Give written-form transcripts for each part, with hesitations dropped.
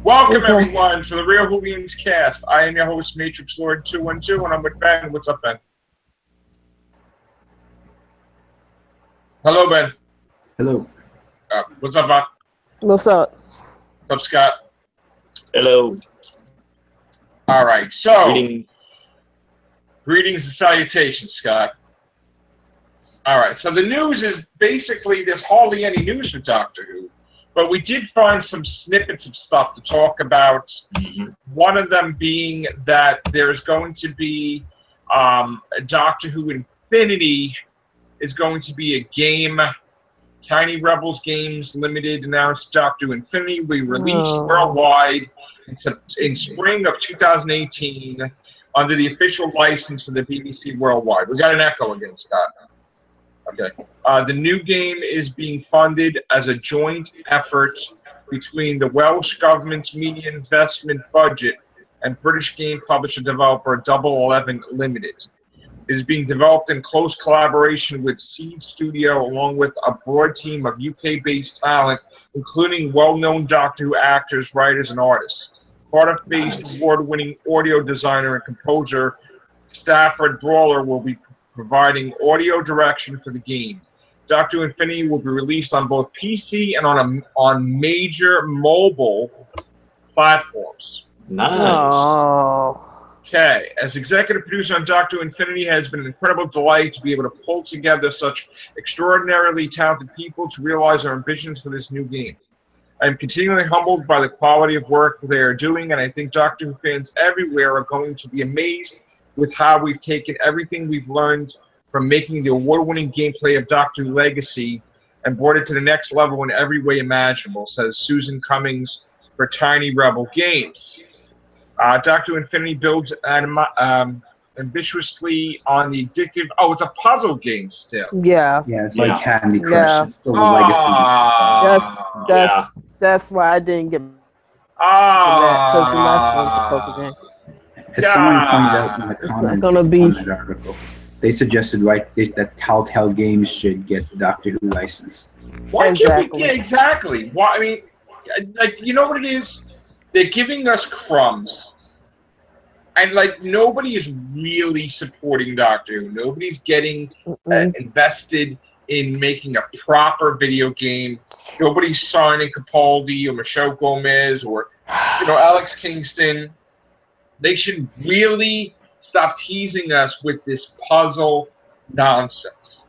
Welcome, everyone, to the Real Whovians cast. I am your host, Matrix Lord 212, and I'm with Ben. What's up, Ben? Hello, Ben. Hello. What's up, Bob? What's up? What's up, Scott? Hello. All right, so Greetings. greetings and salutations, Scott. All right, so the news is basically there's hardly any news for Doctor Who, but we did find some snippets of stuff to talk about. One of them being that there's going to be Doctor Who Infinity is going to be a game. Tiny Rebels Games Limited announced Doctor Who Infinity will be released worldwide in spring of 2018 under the official license for the BBC Worldwide. We got an echo again, Scott. Okay. The new game is being funded as a joint effort between the Welsh Government's Media Investment Budget and British game publisher developer Double 11 Limited. It is being developed in close collaboration with Seed Studio along with a broad team of UK-based talent, including well-known Doctor Who actors, writers, and artists. Cardiff-based award-winning audio designer and composer Stafford Brawler will be providing audio direction for the game. Doctor Who Infinity will be released on both PC and on major mobile platforms. Nice. Oh. Okay, as executive producer on Doctor Who Infinity, it has been an incredible delight to be able to pull together such extraordinarily talented people to realize our ambitions for this new game. I am continually humbled by the quality of work they are doing, and I think Doctor Who fans everywhere are going to be amazed with how we've taken everything we've learned from making the award-winning gameplay of Doctor Who Legacy and brought it to the next level in every way imaginable, says Susan Cummings for Tiny Rebel Games. Doctor Who Infinity builds ambitiously on the addictive... Oh, it's a puzzle game still. Yeah. Yeah, it's like Yeah. Candy Crush. Yeah. It's still the legacy. That's why I didn't get to that, because the last one's a puzzle game. As someone pointed out in the comments gonna be- on that article, they suggested that Telltale Games should get the Doctor Who license. Why can't Exactly. we... Yeah, exactly. Why, I mean, like, you know what it is? They're giving us crumbs. And, like, nobody is really supporting Doctor Who. Nobody's getting invested in making a proper video game. Nobody's signing Capaldi or Michelle Gomez or, Alex Kingston. They should really stop teasing us with this puzzle nonsense.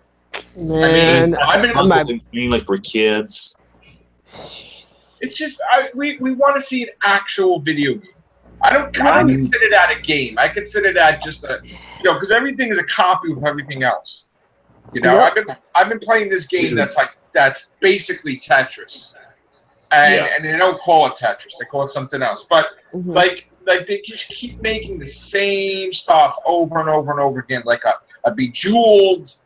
Man, I've been... Being like for kids. It's just we want to see an actual video game. I don't consider that a game. I consider that just a because everything is a copy of everything else. Yep. I've been playing this game that's basically Tetris, and they don't call it Tetris. They call it something else. But like they just keep making the same stuff over and over and over again, like a Bejeweled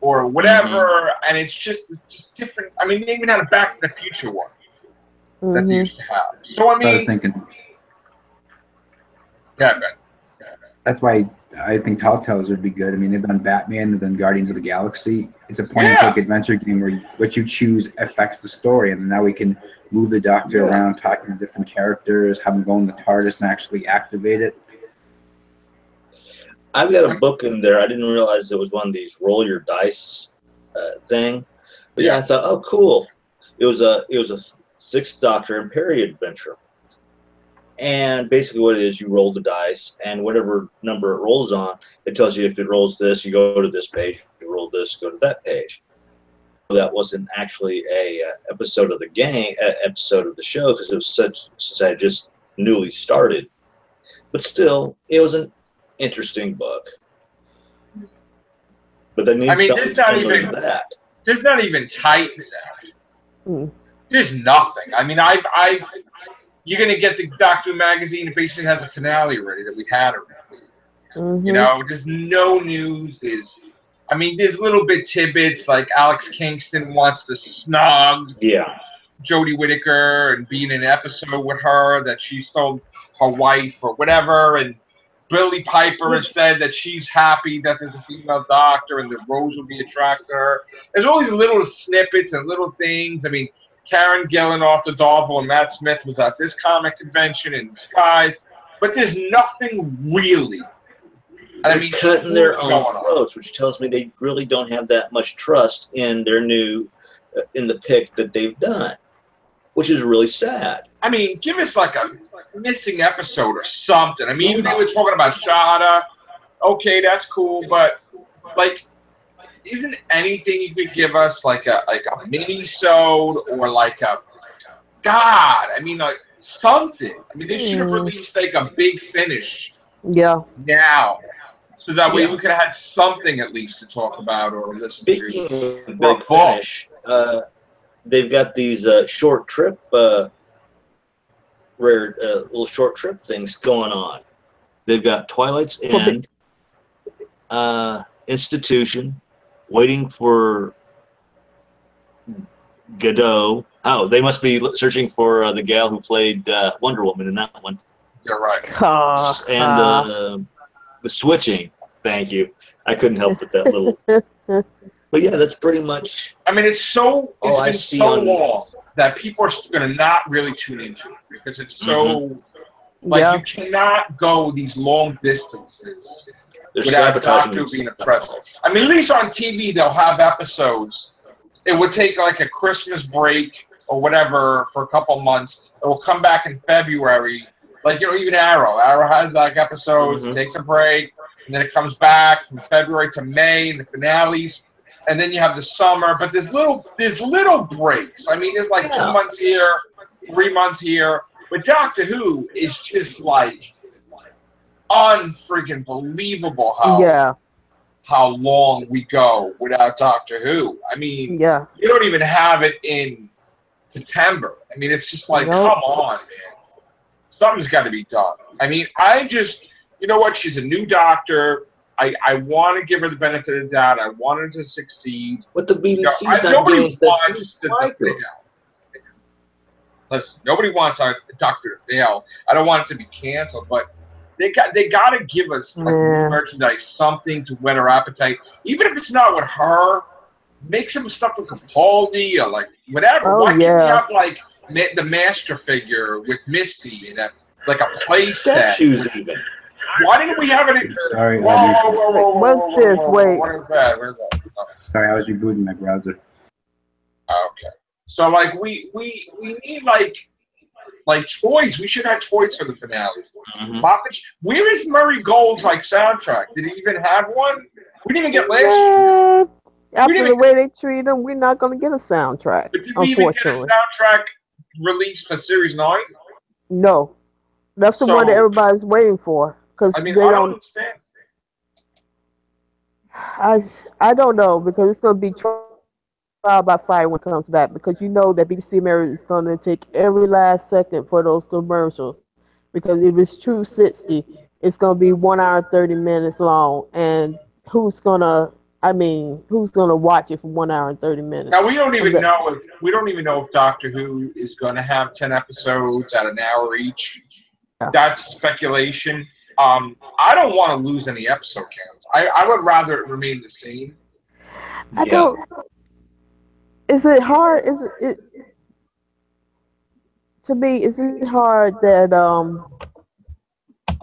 or whatever, and it's just different. I mean, they even had a Back to the Future one that they used to have. So I mean, I was thinking. Yeah, Ben. That's why I think Telltale's would be good. I mean, they've done Batman, they've done Guardians of the Galaxy. It's a point-and-click adventure game where what you choose affects the story, and now we can move the Doctor around, talking to different characters, have them go in the TARDIS and actually activate it. I've got a book in there. I didn't realize it was one of these roll your dice thing. But yeah, I thought, oh, cool. It was a Sixth Doctor Imperial adventure. And basically what it is, you roll the dice, and whatever number it rolls on, it tells you if it rolls this, you go to this page. You roll this, go to that page. That wasn't actually a episode of the game, episode of the show, because it was since I had just newly started. But still, it was an interesting book. But they need something similar to that. There's not even Titans out. There's nothing. I mean, you're going to get the Doctor Who magazine. It basically has a finale already that we had already. There's no news. There's little bit tidbits, like Alex Kingston wants to snog Jodie Whittaker and be in an episode with her, that she stole her wife or whatever, and Billie Piper has said that she's happy that there's a female doctor and that Rose will be attracted to her. There's all these little snippets and little things. I mean, Karen Gillan off the Darvel and Matt Smith was at this comic convention in disguise, but there's nothing really. They're cutting their own throats, which tells me they really don't have that much trust in their new, in the pick that they've done, which is really sad. I mean, give us like a missing episode or something. I mean, even they were talking about Shada. Okay, that's cool, but like, isn't anything you could give us like a mini-sode or like a God? I mean, like something. I mean, they should have released like a big finish. Yeah. Now. So that way we could have had something at least to talk about or listen to. Speaking of big finish, they've got these short trip, rare little short trip things going on. They've got Twilight's End, Institution, Waiting for Godot. Oh, they must be searching for the gal who played Wonder Woman in that one. You're right. And the Switching. Thank you. I couldn't help with that little. But yeah, that's pretty much. I mean, it's so long that people are going to not really tune into it because it's so you cannot go these long distances without Doctor being impressed. I mean, at least on TV they'll have episodes. It would take like a Christmas break or whatever for a couple months. It will come back in February. Like, even Arrow. Arrow has, like, episodes, takes a break, and then it comes back from February to May, and the finales, and then you have the summer. But there's little breaks. I mean, there's, like, 2 months here, 3 months here. But Doctor Who is just, like, unfreaking believable how long we go without Doctor Who. I mean, you don't even have it in September. I mean, it's just like, come on, man. Something's got to be done. I mean, you know what? She's a new doctor. I want to give her the benefit of the doubt. I want her to succeed. But the BBC's not doing that. Listen, nobody wants Dr. Dale. I don't want it to be canceled, but they got to give us like merchandise, something to whet her appetite. Even if it's not with her, make some stuff with Capaldi or like whatever. Why can't we have like the Master figure with Misty and like a play set? Statues even. Why didn't we have it? Sorry, what's this? Wait. What is that? Where's that? Oh. Sorry, I was rebooting my browser. Okay. So like we need like toys. We should have toys for the finale. Where is Murray Gold's like soundtrack? Did he even have one? We didn't even get last year. After the way they treat him, we're not going to get a soundtrack. But did we even get a soundtrack released for Series 9? No. That's the one that everybody's waiting for. Cause I mean, they I don't understand. I don't know, because it's going to be trial by fire when it comes back, because you know that BBC America is going to take every last second for those commercials, because if it's True 60, it's going to be 1 hour 30 minutes long, and who's going to watch it for 1 hour and 30 minutes? Now we don't even know if Doctor Who is going to have 10 episodes at an hour each. That's speculation. I don't want to lose any episode counts. I would rather it remain the same. I don't. Is it hard? To me, is it hard that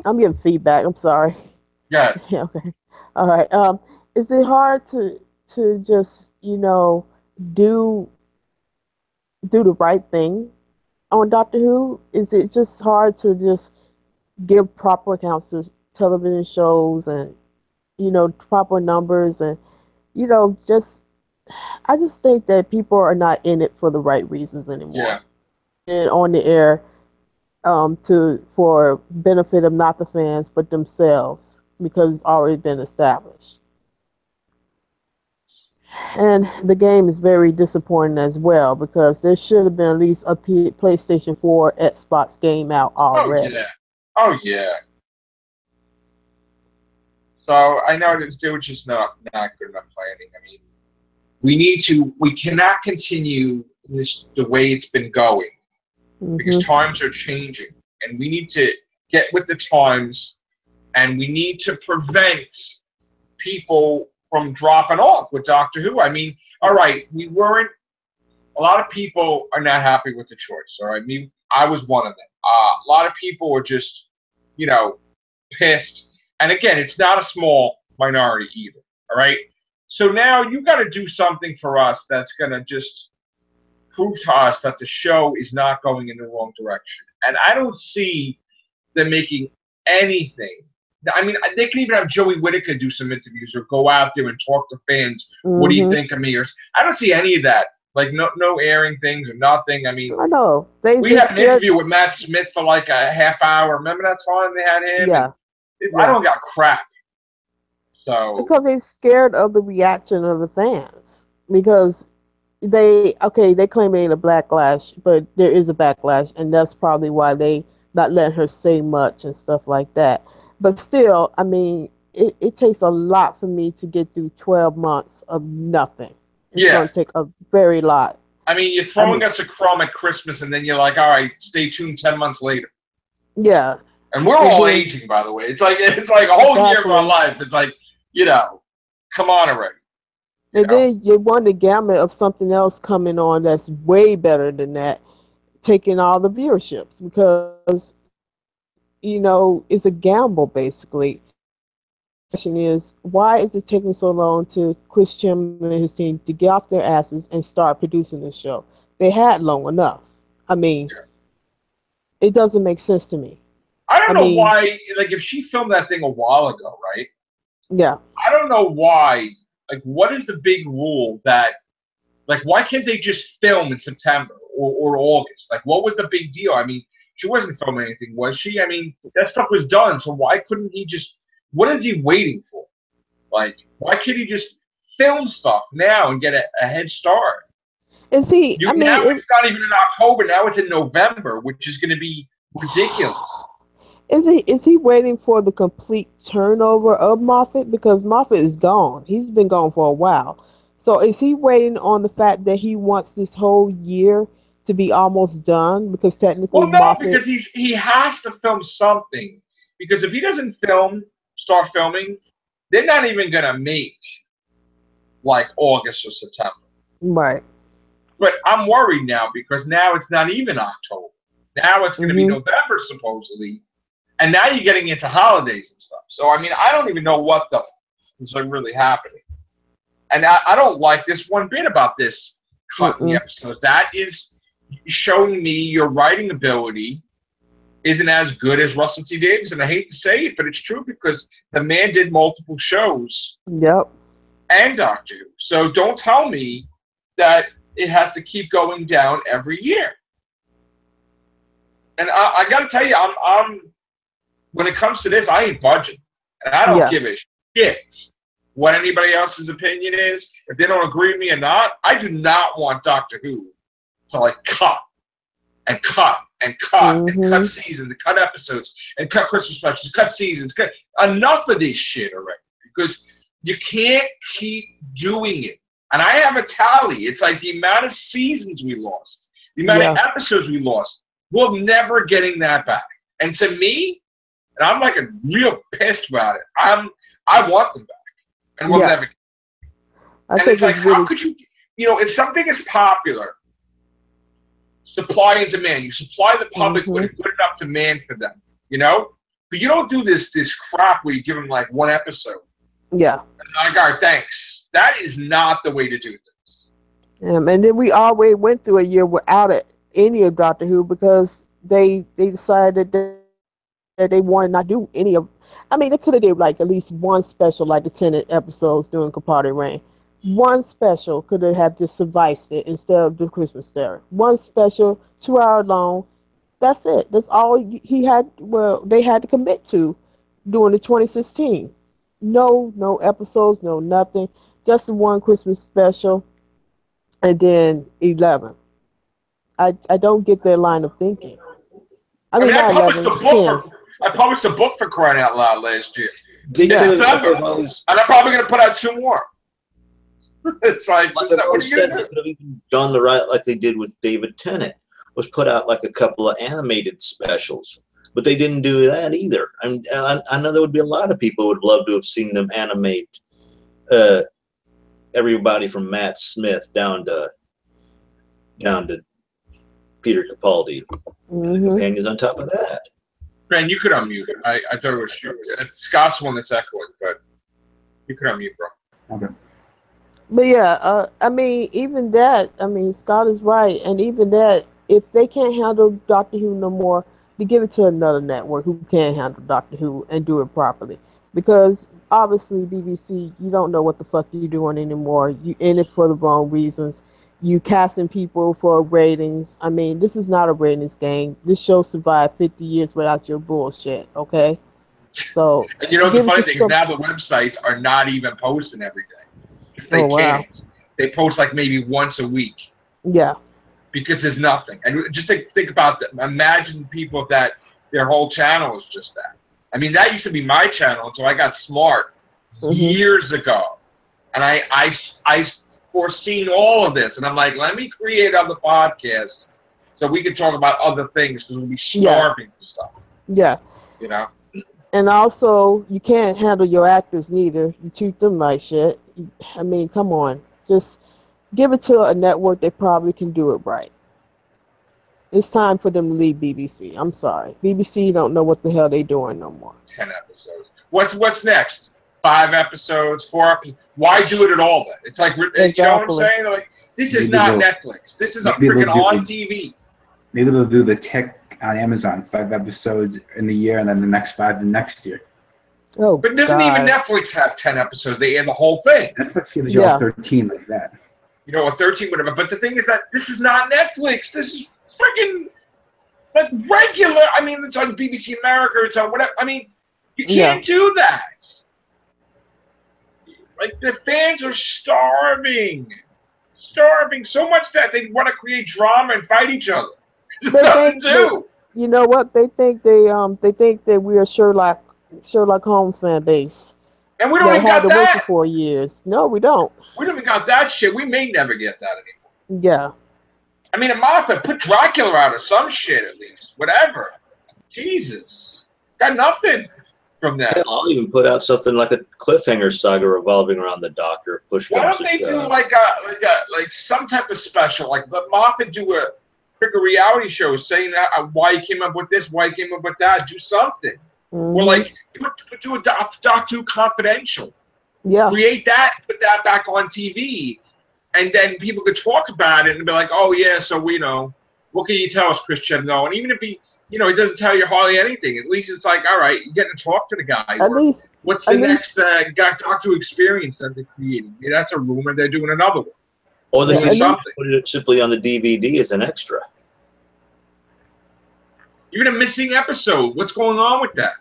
I'm getting feedback. I'm sorry. Yeah. Yeah. Okay. All right. Is it hard to just do the right thing on Doctor Who? Is it just hard to just give proper accounts to television shows and proper numbers and I just think that people are not in it for the right reasons anymore. Yeah. And on the air for benefit of not the fans but themselves, because it's already been established. And the game is very disappointing as well, because there should have been at least a PlayStation 4 Xbox game out already. Oh yeah. So I know it's just not good enough planning. I mean, we cannot continue the way it's been going, because times are changing, and we need to get with the times, and we need to prevent people from dropping off with Doctor Who. I mean, all right, we weren't a lot of people are not happy with the choice. All right, I was one of them. A lot of people were just, pissed. And again, it's not a small minority either. All right. So now you got to do something for us that's going to just prove to us that the show is not going in the wrong direction. And I don't see them making anything. I mean, they can even have Joey Whitaker do some interviews or go out there and talk to fans. What do you think of me? Or I don't see any of that. Like no airing things or nothing. I mean, I know we had an interview with Matt Smith for like a half hour. Remember that time they had him? Yeah. I don't got crap. So because they're scared of the reaction of the fans because they claim it ain't a backlash, but there is a backlash, and that's probably why they not letting her say much and stuff like that. But still, I mean, it takes a lot for me to get through 12 months of nothing. It's going to take a very lot. I mean, you're throwing us a crumb at Christmas, and then you're like, all right, stay tuned 10 months later. Yeah. And we're all aging, by the way. It's like a whole year of our life. It's like, come on already. And then you run the gamut of something else coming on that's way better than that, taking all the viewerships because, it's a gamble basically. The question is, why is it taking so long to Chris Chim and his team to get off their asses and start producing this show? They had long enough. I mean, it doesn't make sense to me. I don't know why, like, if she filmed that thing a while ago, right? Yeah. I don't know why. Like, what is the big rule that, like, why can't they just film in September or August? Like, what was the big deal? I mean, she wasn't filming anything, was she? I mean, that stuff was done, so why couldn't he just, what is he waiting for? Like, why can't he just film stuff now and get a head start? And see, now it's not even in October, now it's in November, which is going to be ridiculous. Is he waiting for the complete turnover of Moffat? Because Moffat is gone. He's been gone for a while. So is he waiting on the fact that he wants this whole year to be almost done? Because technically because he has to film something. Because if he doesn't start filming, they're not even going to make like August or September. Right. But I'm worried now because now it's not even October. Now it's going to be November supposedly. And now you're getting into holidays and stuff. So, I mean, I don't even know what is really happening. And I don't like this one bit about this cut in the episodes. That is showing me your writing ability isn't as good as Russell T. Davies. And I hate to say it, but it's true because the man did multiple shows. Yep. And Doctor Who. So don't tell me that it has to keep going down every year. And I got to tell you, I'm when it comes to this, I ain't budging. And I don't give a shit what anybody else's opinion is. If they don't agree with me or not, I do not want Doctor Who to like cut and cut and cut and cut seasons and cut episodes and cut Christmas specials, cut seasons. Enough of this shit already. Because you can't keep doing it. And I have a tally. It's like the amount of seasons we lost, the amount of episodes we lost. We're never getting that back. And to me, and I'm like a real pissed about it. I want them back, and we'll never. And it's like, how could you? If something is popular, supply and demand. You supply the public with a good enough demand for them. But you don't do this crap where you give them like one episode. Yeah. And like, all right, thanks. That is not the way to do this. And then we always went through a year without any of Doctor Who because they decided that they wanted not to do any of. I mean, they could have did like at least one special, like the 10 episodes during Capaldi Reign. One special could have just sufficed it instead of the Christmas story. One special, 2 hour long. That's it. That's all he had. Well, they had to commit to during the 2016. No episodes, no nothing. Just the one Christmas special, and then 11. I don't get their line of thinking. I mean, not 11, 10. I published a book for crying out loud last year. And I'm probably going to put out 2 more. It's like I've always said, they could have even done the right, like they did with David Tennant, was put out like a couple of animated specials. But they didn't do that either. I know there would be a lot of people who would love to have seen them animate everybody from Matt Smith down to down to Peter Capaldi. The companions on top of that. Ben, you could unmute. I thought it was Scott's the one that's echoing, but you could unmute, bro. Okay. But yeah, I mean, even that, I mean, Scott is right, and even that, if they can't handle Doctor Who no more, to give it to another network who can handle Doctor Who and do it properly. Because obviously, BBC, you don't know what the fuck you're doing anymore. You in it for the wrong reasons. You casting people for ratings. I mean, this is not a ratings game. This show survived 50 years without your bullshit. Okay, so And you know the give it funny to thing is some- now the websites are not even posting every day. If they Oh, wow. can't, they post like maybe once a week yeah, because there's nothing. And just think about that. Imagine people that their whole channel is just that. I mean, that used to be my channel until I got smart years ago, and I foreseen all of this, and I'm like, let me create other podcasts so we can talk about other things because we'll be starving for stuff. yeah. You know. And also, you can't handle your actors neither. You treat them like shit. I mean, come on. Just give it to a network that probably can do it right. It's time for them to leave BBC. I'm sorry. BBC don't know what the hell they doing no more. 10 episodes. What's next? 5 episodes, 4 episodes. Why do it at all then? It's like, you know what I'm saying? Like, this is not Netflix. This is a freaking on TV. Maybe they'll do the Tick on Amazon, 5 episodes in the year, and then the next 5 the next year. Oh, but doesn't even Netflix have 10 episodes? They air the whole thing. Netflix gives you all 13 like that. You know, a 13, whatever. But the thing is that this is not Netflix. This is freaking like regular. I mean, it's on BBC America. It's on whatever. I mean, you can't do that. Like, the fans are starving so much that they want to create drama and fight each other. You know what? They think that we are Sherlock Holmes fan base. And we don't even got to that. wait for 4 years. No, we don't. We don't even got that shit. We may never get that anymore. Yeah. I mean, Martha, put Dracula out or some shit at least. Whatever. Jesus. Got nothing from that. Yeah, I'll even put out something like a cliffhanger saga revolving around the Doctor. If push comes to shove. Why don't they do like some type of special? Like, let Moffat do a reality show saying why he came up with this, why he came up with that. Do something. Or like do a Doctor Who Confidential. Yeah. Create that, put that back on TV, and then people could talk about it and be like, oh yeah, so we know. What can you tell us, Christian? No, and even if he doesn't tell you hardly anything, at least it's like, all right, you get to talk to the guy. At least. What's the next Doctor Who experience that they're creating? Maybe that's a rumor. They're doing another one. Or they can put it simply on the DVD as an extra. Even a missing episode. What's going on with that?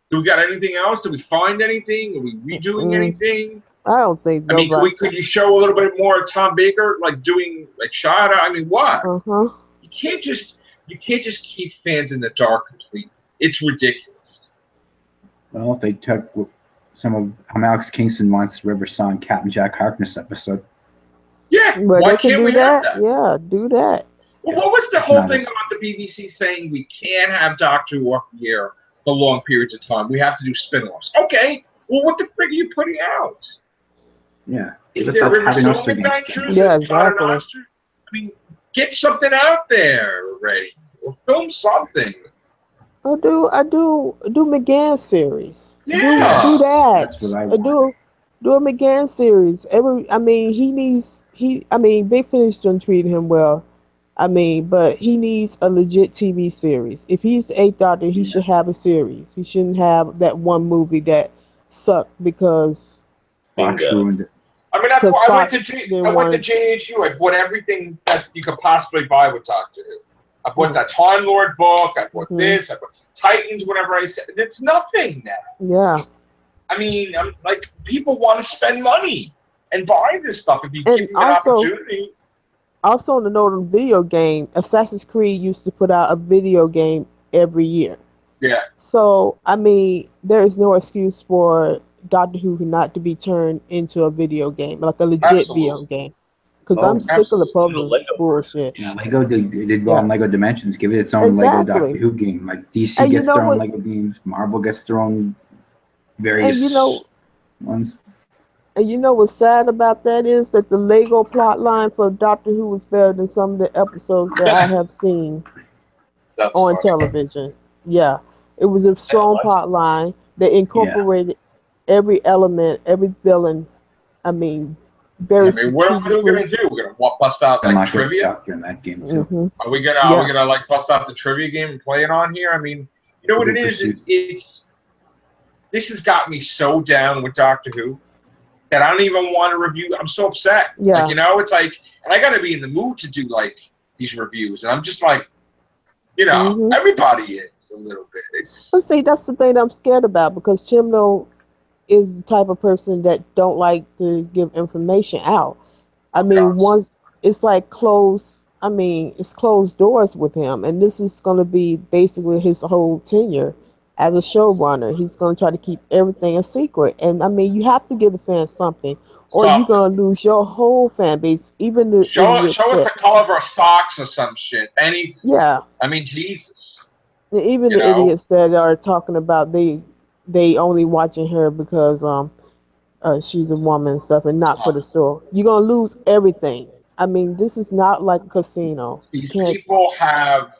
Do we got anything else? Did we find anything? Are we redoing anything? I don't think. I mean, could you show a little bit more of Tom Baker, like doing like Shada? I mean, what? You can't just keep fans in the dark completely. It's ridiculous. Well, if they took some of Alex Kingston wants River Song Captain Jack Harkness episode. Yeah, but why they can can't do we that? have that? Yeah, do that. Well, what was the whole thing about the BBC saying we can't have Doctor Who off the air for long periods of time? We have to do spin-offs. Okay, well, what the frig are you putting out? Yeah. Is there River Song Adventures? Yeah, exactly. I mean, get something out there already, or film something. Or do McGann series. Yeah. Do that. That's what I want. Do a McGann series. Big Finish done treat him well. But he needs a legit TV series. If he's the 8th Doctor, he should have a series. He shouldn't have that one movie that sucked because Fox ruined it. I mean, I went to JHU. I bought everything that you could possibly buy with Doctor Who. I bought that Time Lord book. I bought this. I bought Titans. Whatever I said, it's nothing now. Yeah. I mean, people want to spend money and buy this stuff if you give them an opportunity. Also, on the note of video game, Assassin's Creed used to put out a video game every year. Yeah. So, there is no excuse for Doctor Who not to be turned into a video game, like a legit video game. Because I'm sick of the puzzle bullshit. Yeah, Lego did well in Lego Dimensions. Give it its own Lego Doctor Who game. Like DC gets their own Lego games. Marvel gets their own various ones. And you know what's sad about that is that the Lego plot line for Doctor Who was better than some of the episodes that I have seen That's on funny. television. Yeah, it was a Yeah, strong plot line that Yeah. incorporated every element, every villain. I mean, I very mean, what are we strategically. gonna do? We're gonna bust out And like not get the trivia. doctor in that game too. Hmm. Are we Yeah. gonna like bust out the trivia game and play it on here? I mean, you know what Trivial it is? Pursuit. It's this has got me so down with Doctor Who that I don't even want to review. I'm so upset. Like, Yeah. you know, it's like, and I got to be in the mood to do like these reviews, and I'm just like, you know, Hmm. everybody is a little bit. But It's see, that's the thing that I'm scared about because Chimno is the type of person that don't like to give information out. I mean, nuts. once it's like closed. I mean, it's closed doors with him, and this is going to be basically his whole tenure as a showrunner. He's going to try to keep everything a secret, and I mean, you have to give the fans something, or you're Something. going to lose your whole fan base, even the idiots Show us that, the color of our socks or some shit. Anything. yeah, I mean, Jesus. even You the know. idiots that are talking about they only watching her because she's a woman and stuff, and not for the show. You're gonna lose everything. I mean, this is not like a casino. You These can't. people have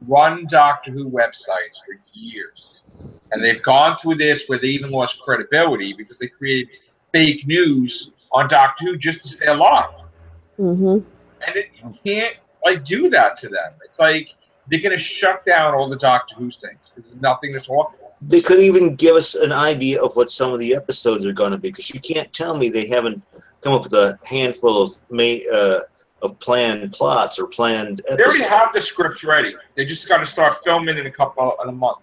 run Doctor Who websites for years. And they've gone through this where they even lost credibility because they created fake news on Doctor Who just to stay alive. Hmm. And you can't like do that to them. It's like they're gonna shut down all the Doctor Who things because there's nothing to talk about. they could even give us an idea of what some of the episodes are going to be, because you can't tell me they haven't come up with a handful of planned plots or planned They already have the episodes. scripts ready. They just got to start filming in a month.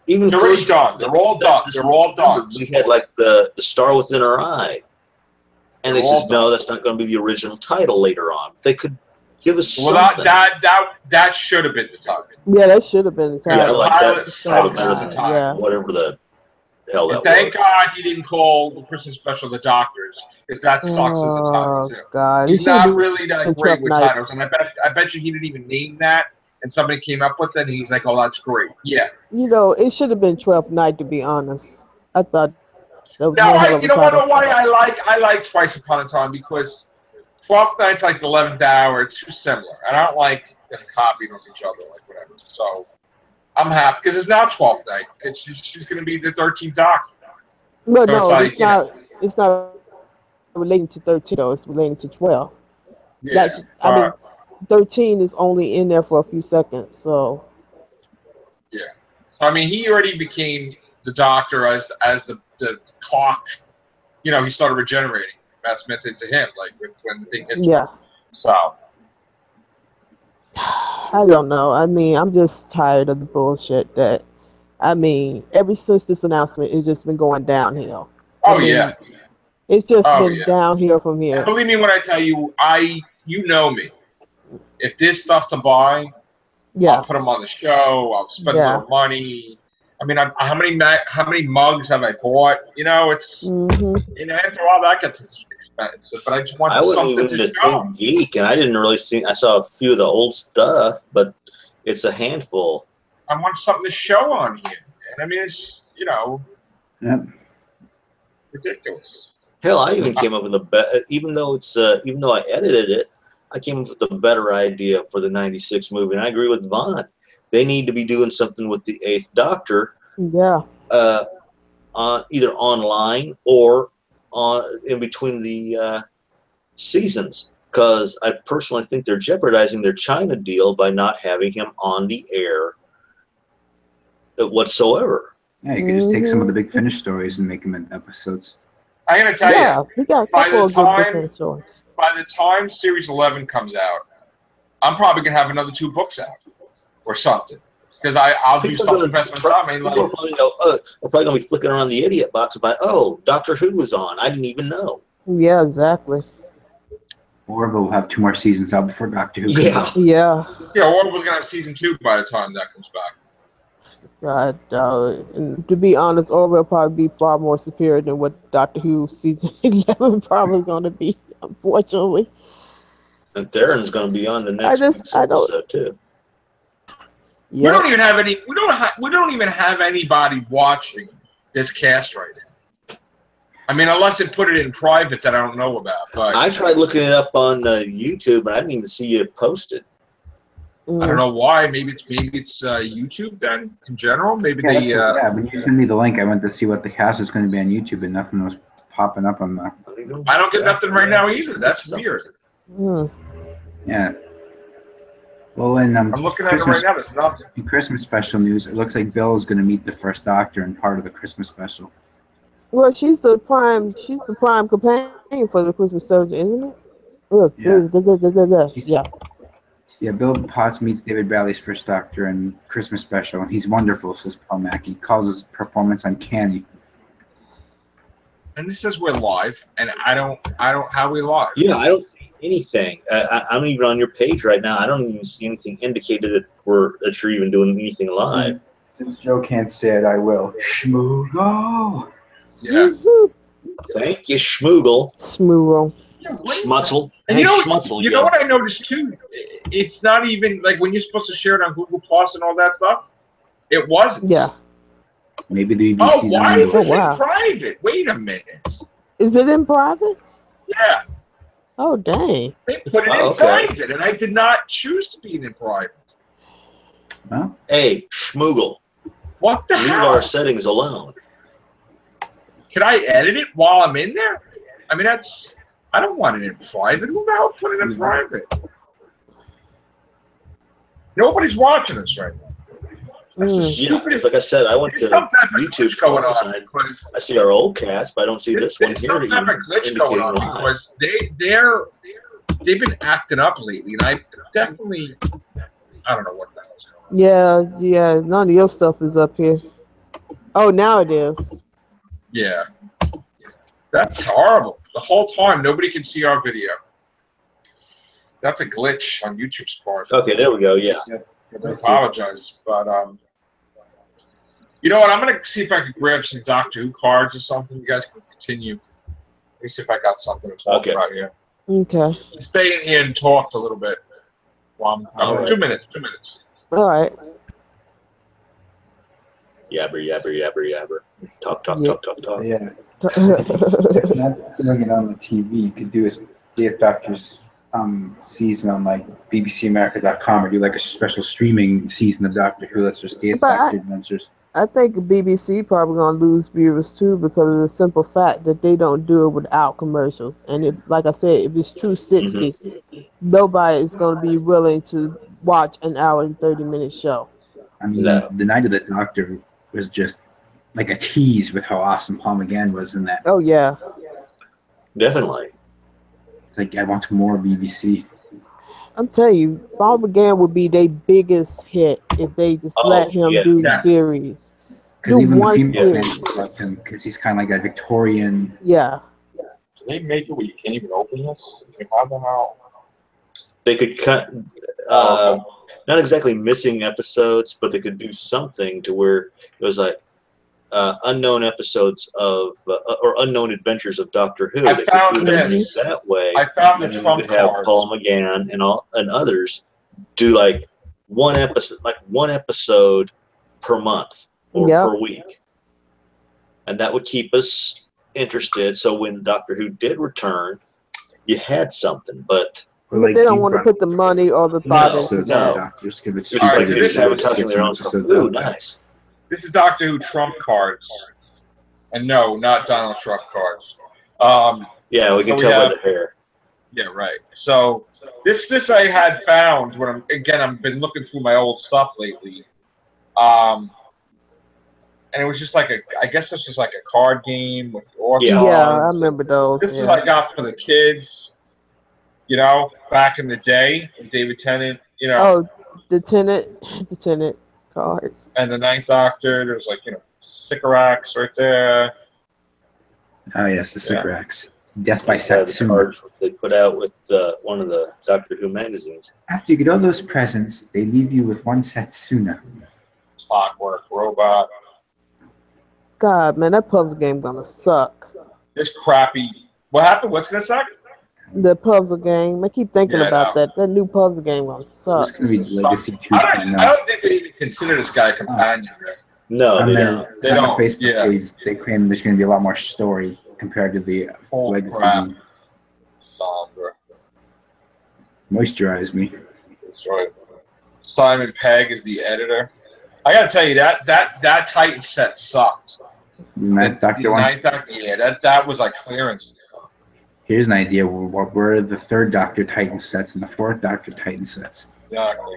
Even They're already first, done. They're all done. They're all done. we had like the star within our eye, and They're they all says no, done. that's not going to be the original title later on. They could give us Well, something. that should have been the topic. Yeah, that should have been the Yeah, I The title. like that pilot title sucks better as a than title. Yeah. whatever the hell And that thank was. God he didn't call the Christmas special The Doctors, because that sucks as a title Oh too. God, it He's should have not really been that great Twelfth with Night. titles, and I bet you he didn't even name that, and somebody came up with it, and he's like, "Oh, that's great." Yeah. You know, it should have been Twelfth Night. To be honest, I thought that was No, one hell of a you know what? title. Why I like Twice Upon a Time because 12th Night's like the 11th hour. It's too similar, and I don't like them copying of each other, like whatever. So I'm happy because it's not 12th Night. She's going to be the 13th Doctor. But So it's no, like, it's you know, not. It's not relating to 13 though. It's relating to 12. yeah. That's. I mean, 13 is only in there for a few seconds. So Yeah. So I mean, he already became the Doctor as the clock. You know, he started regenerating. Matt Smith into him, like when the thing hits him. yeah, So I don't know. I mean, I'm just tired of the bullshit that. I mean, ever since this announcement, it's just been going downhill. I oh yeah, mean, it's just oh been yeah. downhill from And here. believe me when I tell you, you know me. If there's stuff to buy, I'll Yeah, put them on the show. I'll spend a yeah. little money. I mean, how many mugs have I bought? You know, Hmm. after a while that gets expensive. But I just want I wasn't something even to to show. think geek, and I didn't really see. I saw a few of the old stuff, but it's a handful. I want something to show on here. And I mean, it's Yep. ridiculous. Hell, I even came up with even though even though I edited it, I came up with a better idea for the '96 movie. And I agree with Vaughn. They need to be doing something with the Eighth Doctor, Yeah. uh, on either online or in between the seasons. Because I personally think they're jeopardizing their China deal by not having him on the air whatsoever. Yeah, you could just take some of the Big Finish stories and make them into episodes. I'm gonna tell Yeah, you, we got a by couple the of good time different stories. by the time Series 11 comes out, I'm probably gonna have another 2 books out or something. Because I'll do People are stuff to going pass my time. I mean, people are like, probably are probably gonna be flicking around the idiot box about, oh, Doctor Who was on. I didn't even know. Yeah, exactly. Or we'll have 2 more seasons out before Doctor Who comes Yeah. out. Yeah. Orville's gonna have season 2 by the time that comes back. God, and to be honest, Orville probably be far more superior than what Doctor Who season 11 probably going to be, unfortunately. And Theron's gonna be on the I next just, week's I don't, episode too. We yep. don't even have any. We don't even have anybody watching this cast right now. I mean, unless it put it in private that I don't know about. But I tried looking it up on YouTube, but I didn't even see it posted. I don't know why. Maybe it's YouTube then in general. Maybe Yeah, they. when you sent me the link, I went to see what the cast was going to be on YouTube, and nothing was popping up on the. I don't get nothing right now either. That's weird. Yeah. Well, in I'm looking at it right now. There's nothing. in Christmas special news, it looks like Bill is going to meet the first Doctor in part of the Christmas special. Well, she's the prime companion for the Christmas service, isn't it? Look, yeah. Yeah, Bill Potts meets David Bradley's first Doctor in Christmas special, and he's wonderful, says Paul Mackey. He calls his performance uncanny. And this says we're live, and I don't. How we live? Yeah, I don't see anything. I'm even on your page right now. I don't even see anything indicated that you're even doing anything live. Since Joe can't say it, I will. Schmoogle. Yeah. Thank you, Schmoogle. Schmoogle. Schmutzel. And Hey, you know, Schmutzel. you know what I noticed too? It's not even like when you're supposed to share it on Google Plus and all that stuff. It wasn't. Yeah. Maybe the Oh, BBC's why on is the this in private? Wait a minute. Is it in private? Yeah, Oh, dang. they put it in private, and I did not choose to be in private. Huh? Hey, Schmoogle. What the Leave hell? our settings alone. Can I edit it while I'm in there? I mean, I don't want it in private. Who the hell put it in private? Nobody's watching us right now. That's the Yeah, stupidest. like I said, I went to Some type of YouTube glitch going twice, on and because I see our old cast, but I don't see this one there's here some type of glitch going indicating on live. because they've been acting up lately, and I definitely I don't know what the hell's going on. Yeah. None of your stuff is up here. Oh, now it is. Yeah, that's horrible. The whole time nobody can see our video. That's a glitch on YouTube's part. Okay, there we go. Yeah. I apologize, but you know what? I'm gonna see if I can grab some Doctor Who cards or something. You guys can continue. Let me see if I got something to talk about here. Okay. Stay in here and talk a little bit. All right. 2 minutes. 2 minutes. All right. Yabber, yabber, yabber, yabber. Talk, talk, Yeah. talk, talk, talk. Yeah. If not doing it on the TV, you could do a Day of Doctors season on like BBCAmerica.com or do like a special streaming season of Doctor Who that's just Day of But Doctor Adventures. I think BBC probably gonna lose viewers too because of the simple fact that they don't do it without commercials. And if, like I said, if it's true 60, nobody is gonna be willing to watch an hour and 30-minute show. I mean, No. the Night of the Doctor was just like a tease with how awesome Paul McGann was in that. Oh yeah. Definitely. It's like I want more BBC. I'm telling you, Paul McGann would be their biggest hit if they just let him do the series. Because Do even the one female series. fans loved him because he's kind of like a Victorian. Yeah. Do they make it where you can't even open this? How the hell? They could cut, not exactly missing episodes, but they could do something to where it was like unknown episodes of, or unknown adventures of Doctor Who. I They found could do them this. that way. I found the And then Trump we could have cards. Paul McGann and others do like one episode per month or Yep. per week, and that would keep us interested. So when Doctor Who did return, you had something. But Or But like they don't you want to brought put the money or the thought into episodes no. of that. Doctors, give it it's All like right, they're this just is- advertising their own stuff. episodes Ooh, out there. nice. This is Doctor Who Trump cards, and no, not Donald Trump cards. Yeah, we can So we tell by have- the hair. Yeah, right. So this I had found when I've been looking through my old stuff lately, and it was just like I guess it's just like a card game with Yeah. Yeah, I orphans. remember those. This is Yeah. what I got for the kids, you know, back in the day with David Tennant, you know, Oh, the tenant cards. and the Ninth Doctor. There's like, you know, Sycorax right there. Oh yes, the Yeah. Sycorax. Death by Just have the Satsuma. cards they put out with one of the Doctor Who magazines. After you get all those presents, they leave you with one Satsuna. Clockwork Robot. God, man, that puzzle game gonna suck. This crappy. What happened? What's gonna suck? The puzzle game. I keep thinking Yeah, I about know. that. That new puzzle game gonna It's suck. gonna be Legacy I 2.0. don't think they even consider this guy a companion. No, On they their, don't. They on their don't, Facebook yeah. page, they claim there's going to be a lot more story. compared to the Oh, legacy crap. game. Somber. Moisturize me. That's right. Simon Pegg is the editor. I gotta tell you that Titan set sucked. Ninth The Doctor one. Ninth Doctor, yeah, that was like clearance. Here's an idea. Where the third Doctor Titan sets and the fourth Doctor Titan sets. Exactly.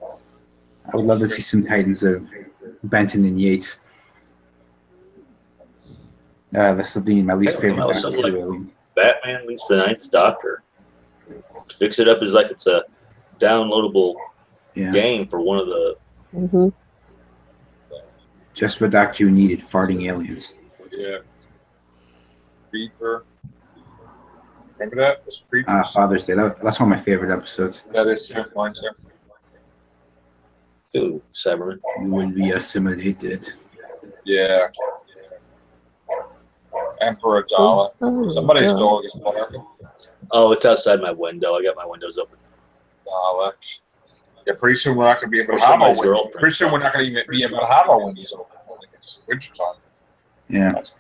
I would love to see some Titans of Benton and Yates. This will be my least Hey, favorite that was Doctor. something like Really. Batman meets the Ninth Doctor. Fix it up as like it's a downloadable Yeah. game for one of the. Mm-hmm. Just what Doctor Who needed, farting aliens. Yeah. Creeper. Remember that? It was Creeper. Father's Day. That's one of my favorite episodes. That is too. Mine too. Ooh, Cyberman. It would be assimilated. Yeah. Emperor Dollar. Somebody's dog is barking. Oh, it's outside my window. I got my windows open. Dalek. Yeah, pretty soon we're not going to be able Or to have our somebody's windows. girlfriend. Pretty soon we're not going to even be able to have our windows open. It's winter time. Yeah. That's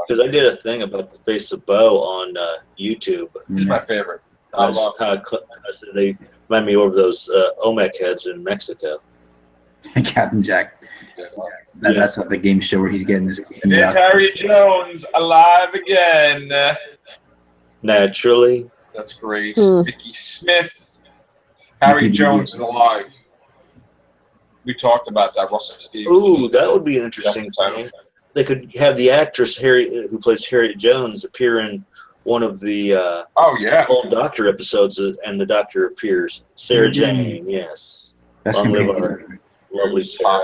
Because I did a thing about the face of Bo on YouTube. He's my favorite. I said they remind me of those Olmec heads in Mexico. Captain Jack. That's not the game show where he's getting this. There's Harry Jones alive again. Naturally. That's great. Hmm. Vicky Smith. Harry Vicky Jones is alive. We talked about that. Russell Steve. Ooh, that would be an interesting thing. They could have the actress who plays Harriet Jones appear in one of the Oh yeah. old Doctor episodes, and the Doctor appears. Sarah Jane, yes. That's Long gonna live be our lovely Sarah.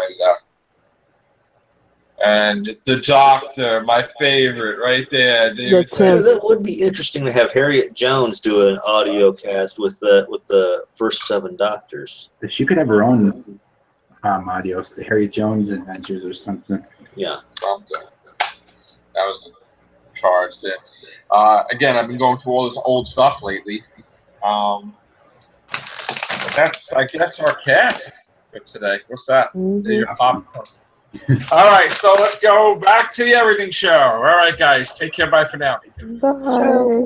And the Doctor, my favorite, right there. David The Tim. That would be interesting to have Harriet Jones do an audio cast with the first 7 Doctors. She could have her own audios, the Harriet Jones Adventures or something. Yeah. Something. That was the charge there. Again, I've been going through all this old stuff lately. That's, I guess, our cast for today. What's that? Mhm. Your popcorn. All right, so let's go back to the Everything Show. All right, guys, take care. Bye for now. Bye.